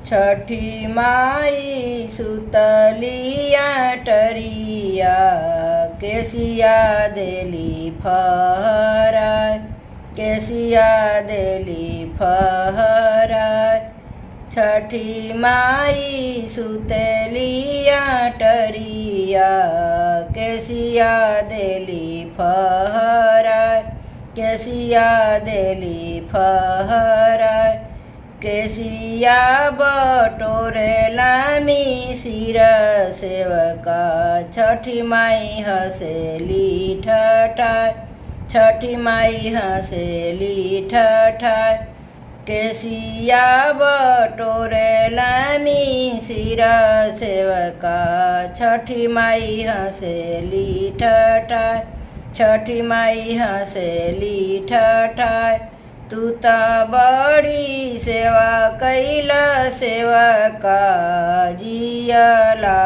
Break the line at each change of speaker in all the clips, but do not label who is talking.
छठी माई सुतलिया टरिया केसिया देली फहराय केसिया देली फहराय। छठी माई सुतलिया टरिया केसिया देली फहराय केसिया देली फहराय। केसिया बटोरे लामी सिर सेवका छठी माई हसेली ठठाय छठी माई हसेली ठठाय। केसिया बटोरे लामी सिर सेवका छठी माई हसेली ठठाय छठी माई हसेली ठठाय। तू त बड़ी सेवा कैला सेवका जियला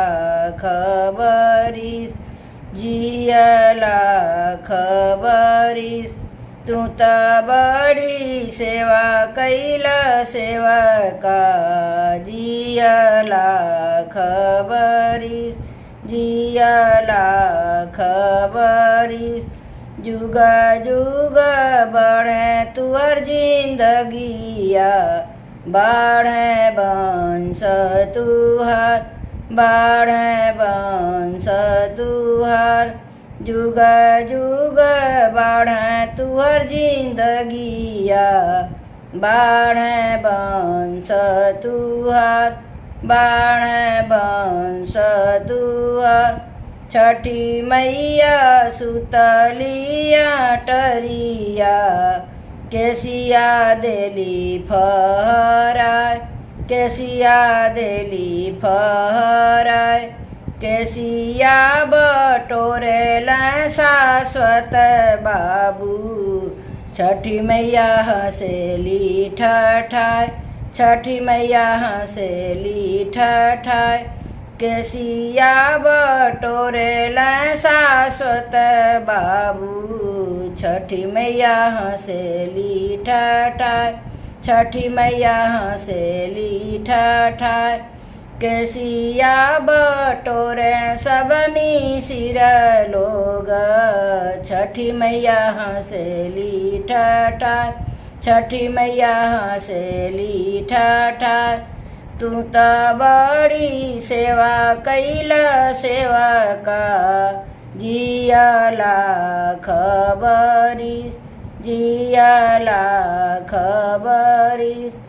खबरीस जियला खबरीस। तू त बड़ी सेवा कैला सेवका जियला खबरीस जियला खबरीस। जुग जुग बढ़े तुअर जिंदगिया बढ़े बंश तुहार बढ़े बंश तुहार। जुग जुग बढ़े तुअर जिंदगिया बढ़े बंश तुहार बढ़े बंश तुहार। छठी मैया सुतलिया टरिया केसिया देली फहराय केसिया देली फहराय। केसिया बटोरेला शाश्वत बाबू छठी मैया हसेली ठठाय छठी मैया हसेली ठठाय। केसिया बटोरेला शाश्वत बाबू छठी मैया हसेली ठठाय छठी मैया हसेली ठठाय। केसिया बटोरे सब मिसिर लोग छठी मैया हसेली ठठाय छठी मैया हसेली ठठाय। तू त बड़ी सेवा कैला सेवका जियला खबरीस जियला खबरीस।